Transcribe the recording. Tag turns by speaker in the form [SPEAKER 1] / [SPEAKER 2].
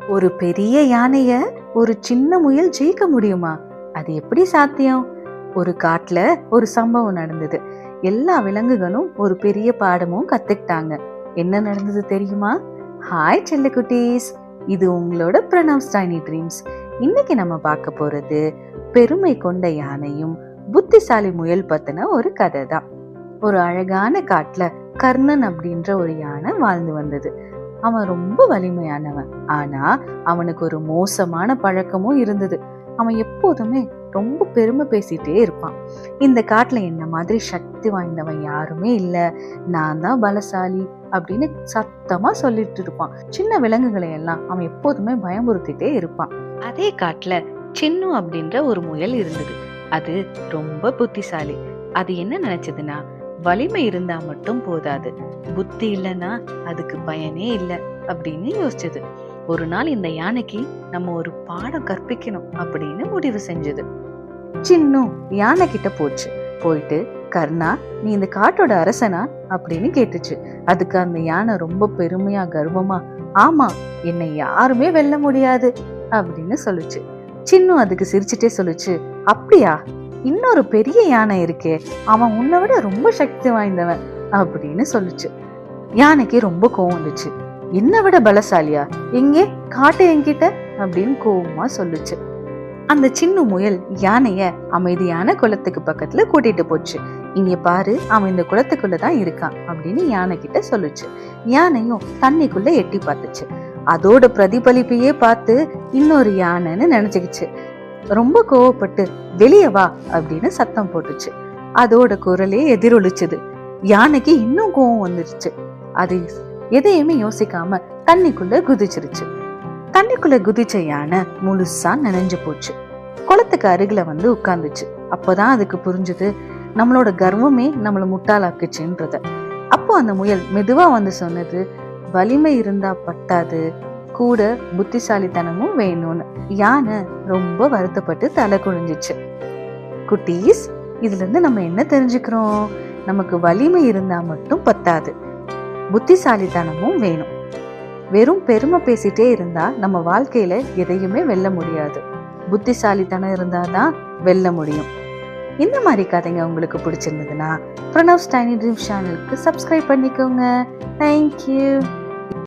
[SPEAKER 1] ஒரு பெரிய யானைய ஒரு சின்ன முயல் ஜெயிக்க முடியுமா? அது எப்படி சாத்தியம்? ஒரு காட்டுல ஒரு சம்பவம் நடந்தது. எல்லா விலங்குகளும் ஒரு பெரிய பாடமும் கத்துக்கிட்டாங்க. என்ன நடந்தது தெரியுமா? ஹாய் செல்லக்குட்டீஸ், இது உங்களோட பிரணவ்ஸ் டைனி ட்ரீம்ஸ். இன்னைக்கு நம்ம பார்க்க போறது பெருமை கொண்ட யானையும் புத்திசாலி முயல் பத்தின ஒரு கதை தான். ஒரு அழகான காட்டுல கர்ணன் அப்படின்ற ஒரு யானை வாழ்ந்து வந்தது. அவன் ரொம்ப வலிமையானவன். ஆனா அவனுக்கு ஒரு மோசமான பழக்கமும் இருந்தது. அவன் எப்போதுமே ரொம்ப பெருமை பேசிட்டே இருப்பான். இந்த காட்டுல என்ன மாதிரி சக்தி வாய்ந்தவன் யாருமே இல்ல, நான் தான் பலசாலி அப்படின்னு சத்தமா சொல்லிட்டு இருப்பான். சின்ன விலங்குகளை எல்லாம் அவன் எப்போதுமே பயமுறுத்திட்டே இருப்பான். அதே காட்டுல சின்னு அப்படின்ற ஒரு முயல் இருந்தது. அது ரொம்ப புத்திசாலி. அது என்ன நினைச்சதுன்னா, வலிமை இருந்தா மட்டும் போதாது, புத்தி இல்லைன்னா அதுக்கு பயனே இல்லை அப்படின்னு யோசிச்சது. ஒரு நாள் இந்த யானைக்கு நம்ம ஒரு பாடம் கற்பிக்கணும் அப்படின்னு முடிவு செஞ்சது. சின்னு யானை கிட்ட போயிட்டு, கர்ணா, நீ இந்த காட்டோட அரசனா அப்படின்னு கேட்டுச்சு. அதுக்கு அந்த யானை ரொம்ப பெருமையா கர்வமா, ஆமா, என்னை யாருமே வெல்ல முடியாது அப்படின்னு சொல்லுச்சு. சின்னு அதுக்கு சிரிச்சுட்டே சொல்லுச்சு, அப்படியா, இன்னொரு பெரிய யானை இருக்கே, அவன் உன்னை விட ரொம்ப சக்தி வாய்ந்தவன் அப்படின்னு சொல்லுச்சு. யானைக்கு ரொம்ப கோவம் வந்துச்சு. என்னை விட பலசாலியா? எங்கே காட்டு என்கிட்ட அப்படின்னு கோவமா சொல்லுச்சு. அந்த சின்ன முயல் யானைய அமைதியான குளத்துக்கு பக்கத்துல கூட்டிட்டு போச்சு. இங்க பாரு, அவன் இந்த குளத்துக்குள்ளதான் இருக்கான் அப்படின்னு யானை கிட்ட சொல்லுச்சு. யானையும் தண்ணிக்குள்ள எட்டி பார்த்துச்சு. அதோட பிரதிபலிப்பையே பார்த்து இன்னொரு யானைன்னு நினைச்சுக்கிச்சு. ரொம்ப கோவப்பட்டு வெளியே வா அப்படின்னு சத்தம் போட்டுச்சு. அதோட குரலே எதிரொலிச்சுது. யானைக்கு இன்னும் கோவம் வந்துருச்சு. அது எதையுமே யோசிக்காம தண்ணிக்குள்ள குதிச்சிருச்சு. தண்ணிக்குள்ள குதிச்ச யானை முழுசா நனைஞ்சு போச்சு. குளத்துக்கு அருகில வந்து உட்கார்ந்துச்சு. அப்பதான் அதுக்கு புரிஞ்சது, நம்மளோட கர்வமே நம்மள முட்டாளாக்குச்சுன்றத. அப்போ அந்த முயல் மெதுவா வந்து சொன்னது, வலிமை இருந்தா பத்தாது, கூட புத்திசாலித்தனமும் வேணும்னு. யானை ரொம்ப வருத்தப்பட்டு தலை குனிஞ்சிச்சு. குட்டீஸ், இதுல இருந்து நம்ம என்ன தெரிஞ்சுக்கிறோம்? நமக்கு வலிமை இருந்தா மட்டும் பத்தாது, புத்திசாலித்தனமும் வேணும். வெறும் பெருமை பேசிட்டே இருந்தா நம்ம வாழ்க்கையில எதையுமே வெல்ல முடியாது. புத்திசாலித்தனம் இருந்தாதான் வெல்ல முடியும். இந்த மாதிரி கதைங்க உங்களுக்கு பிடிச்சிருந்ததுன்னா பிரணவ்ஸ் டைனி ட்ரீம்ஸ் சேனலுக்கு சப்ஸ்கிரைப் பண்ணிக்கோங்க. தேங்க்யூ.